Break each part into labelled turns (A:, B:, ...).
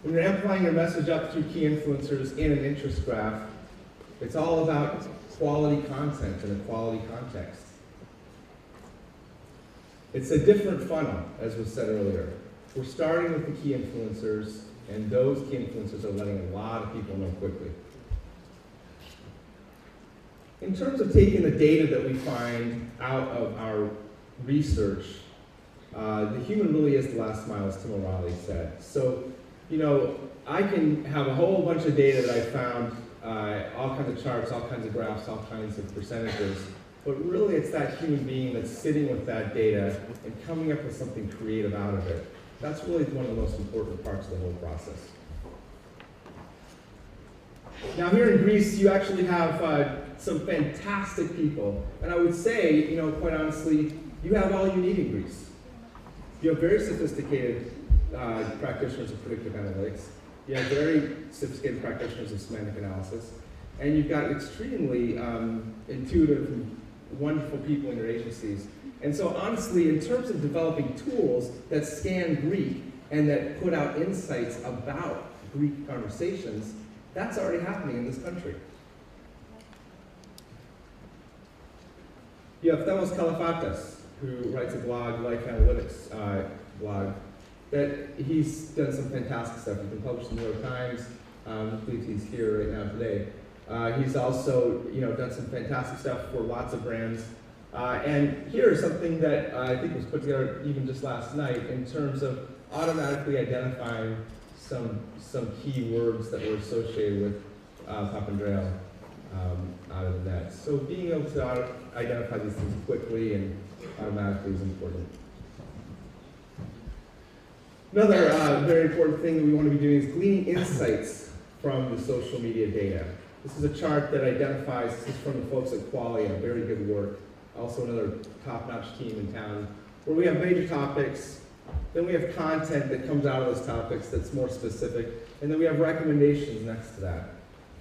A: When you're amplifying your message up through key influencers in an interest graph, it's all about quality content in a quality context. It's a different funnel, as was said earlier. We're starting with the key influencers, and those key influencers are letting a lot of people know quickly. In terms of taking the data that we find out of our research, the human really is the last mile, as Tim O'Reilly said. So, I can have a whole bunch of data that I found, all kinds of charts, all kinds of graphs, all kinds of percentages, but really it's that human being that's sitting with that data and coming up with something creative out of it. That's really one of the most important parts of the whole process. Now here in Greece, you actually have some fantastic people, and I would say, quite honestly, you have all you need in Greece. You have very sophisticated practitioners of predictive analytics. You have very sophisticated practitioners of semantic analysis. And you've got extremely intuitive and wonderful people in your agencies. And so honestly, in terms of developing tools that scan Greek and that put out insights about Greek conversations, that's already happening in this country. You have Themos Kalafatas, who writes a blog, Life Analytics blog, that he's done some fantastic stuff. He's been published in the New York Times. I believe he's here right now today. He's also, done some fantastic stuff for lots of brands. And here's something that I think was put together even just last night in terms of automatically identifying some key words that were associated with Papandreou out of the net. So being able to identify these things quickly and automatically is important. Another very important thing that we want to be doing is gleaning insights from the social media data. This is a chart that identifies, this is from the folks at Qualia, very good work. Also another top-notch team in town, where we have major topics, then we have content that comes out of those topics that's more specific, and then we have recommendations next to that.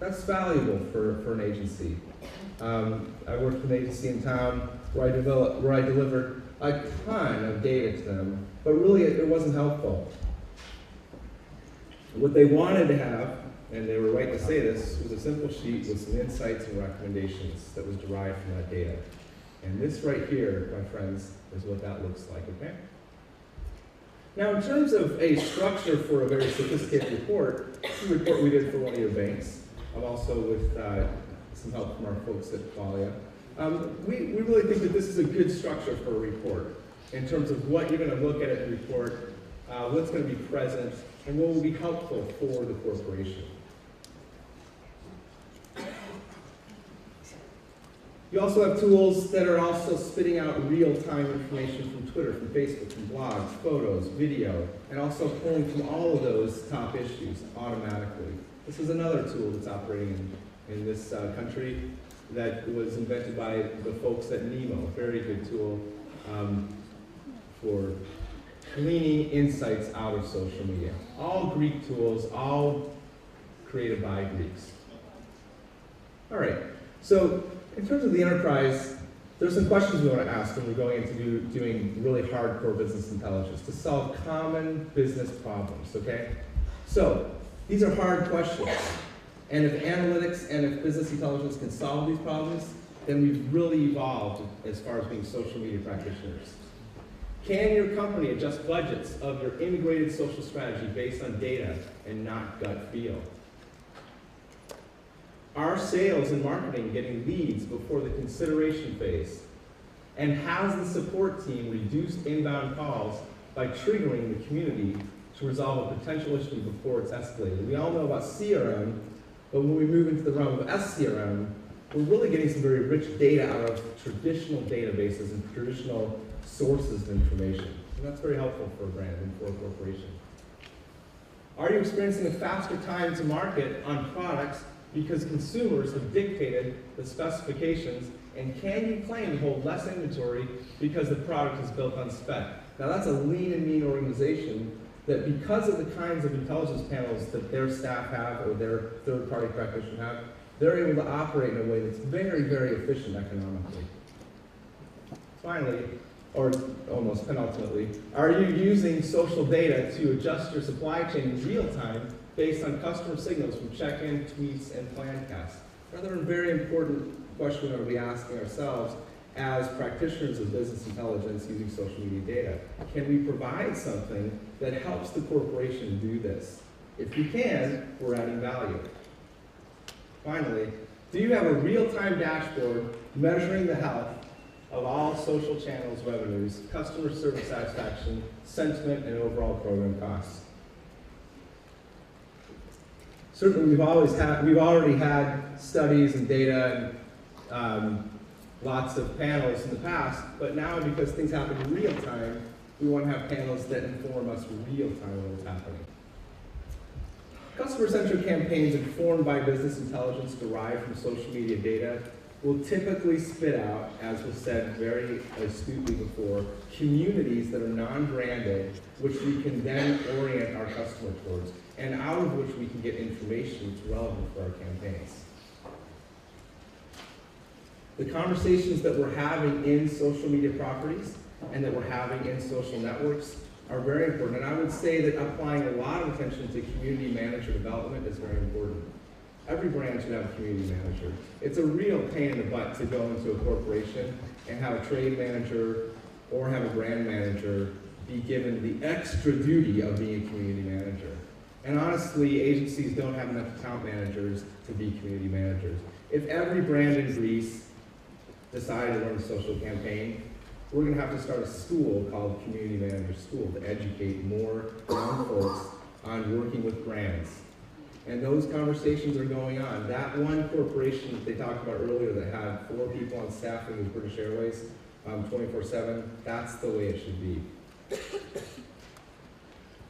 A: That's valuable for an agency. I worked with an agency in town where I delivered a ton of data to them, but really it wasn't helpful. What they wanted to have, and they were right to say this, was a simple sheet with some insights and recommendations that was derived from that data. And this right here, my friends, is what that looks like, okay? Now, in terms of a structure for a very sophisticated report, this is a report we did for one of your banks, also with some help from our folks at Qualia. We really think that this is a good structure for a report in terms of what you're going to look at in the report, what's going to be present, and what will be helpful for the corporation. You also have tools that are also spitting out real-time information from Twitter, from Facebook, from blogs, photos, video, and also pulling from all of those top issues automatically. This is another tool that's operating in this country that was invented by the folks at Nemo, a very good tool for gleaning insights out of social media. All Greek tools, all created by Greeks. All right, so in terms of the enterprise, there's some questions we want to ask when we're going into doing really hardcore business intelligence to solve common business problems, okay? So these are hard questions. And if analytics and if business intelligence can solve these problems, then we've really evolved as far as being social media practitioners. Can your company adjust budgets of your integrated social strategy based on data and not gut feel? Are sales and marketing getting leads before the consideration phase? And has the support team reduced inbound calls by triggering the community to resolve a potential issue before it's escalated? We all know about CRM, but when we move into the realm of SCRM, we're really getting some very rich data out of traditional databases and traditional sources of information. And that's very helpful for a brand and for a corporation. Are you experiencing a faster time to market on products because consumers have dictated the specifications, and can you claim to hold less inventory because the product is built on spec? Now that's a lean and mean organization that, because of the kinds of intelligence panels that their staff have or their third-party practitioners have, they're able to operate in a way that's very, very efficient economically. Finally, or almost penultimately, are you using social data to adjust your supply chain in real time based on customer signals from check-in, tweets, and plan casts? Another very important question we're going to be asking ourselves as practitioners of business intelligence using social media data. Can we provide something that helps the corporation do this? If we can, we're adding value. Finally, do you have a real-time dashboard measuring the health of all social channels revenues, customer service satisfaction, sentiment, and overall program costs? Certainly, we've already had studies and data and lots of panels in the past, but now because things happen in real time, we want to have panels that inform us real time what's happening. Customer-centric campaigns informed by business intelligence derived from social media data will typically spit out, as was said very astutely before, communities that are non-branded, which we can then orient our customer towards, and out of which we can get information that's relevant for our campaigns. The conversations that we're having in social media properties and that we're having in social networks are very important. And I would say that applying a lot of attention to community manager development is very important. Every brand should have a community manager. It's a real pain in the butt to go into a corporation and have a trade manager or have a brand manager be given the extra duty of being a community manager. And honestly, agencies don't have enough account managers to be community managers. If every brand in Greece decided to run a social campaign, we're going to have to start a school called Community Manager School to educate more young folks on working with brands. And those conversations are going on. That one corporation that they talked about earlier that had 4 people on staff with British Airways 24/7, that's the way it should be.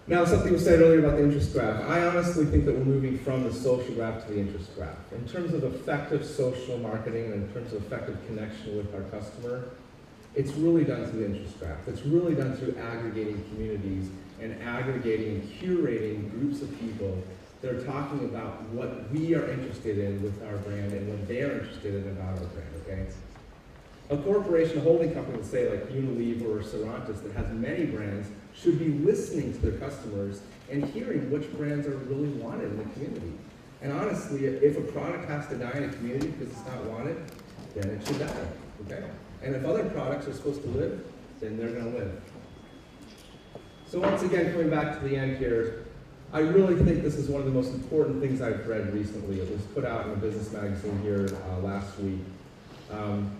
A: Now, something was said earlier about the interest graph. I honestly think that we're moving from the social graph to the interest graph. In terms of effective social marketing and in terms of effective connection with our customer, it's really done through the interest graph. It's really done through aggregating communities and aggregating and curating groups of people that are talking about what we are interested in with our brand and what they're interested in about our brand, okay? A corporation, a holding company, let's say like Unilever or Cervantes that has many brands, should be listening to their customers and hearing which brands are really wanted in the community. And honestly, if a product has to die in a community because it's not wanted, then it should die, okay? And if other products are supposed to live, then they're going to live. So once again, coming back to the end here, I really think this is one of the most important things I've read recently. It was put out in a business magazine here last week. I'm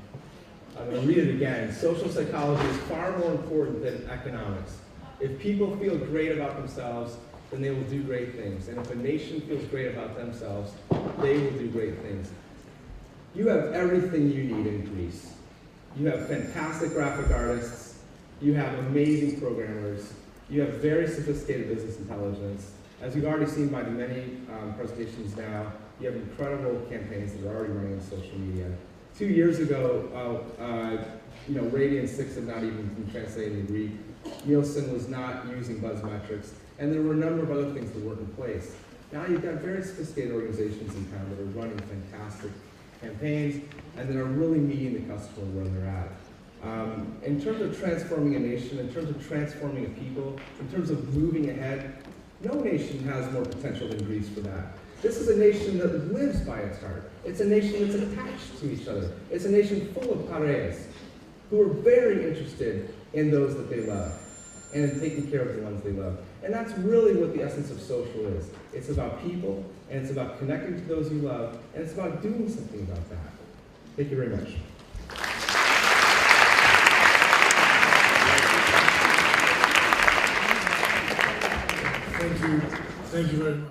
A: going to read it again. Social psychology is far more important than economics. If people feel great about themselves, then they will do great things. And if a nation feels great about themselves, they will do great things. You have everything you need in Greece. You have fantastic graphic artists. You have amazing programmers. You have very sophisticated business intelligence. As you've already seen by the many presentations now, you have incredible campaigns that are already running on social media. 2 years ago, Radian 6 had not even been translated in Greek. Nielsen was not using buzz metrics, and there were a number of other things that weren't in place. Now you've got very sophisticated organizations in town that are running fantastic campaigns and that are really meeting the customer where they're at. In terms of transforming a nation, in terms of transforming a people, in terms of moving ahead, no nation has more potential than Greece for that. This is a nation that lives by its heart. It's a nation that's attached to each other. It's a nation full of pares who are very interested in those that they love and in taking care of the ones they love. And that's really what the essence of social is. It's about people, and it's about connecting to those you love, and it's about doing something about that. Thank you very much.
B: Thank you very much.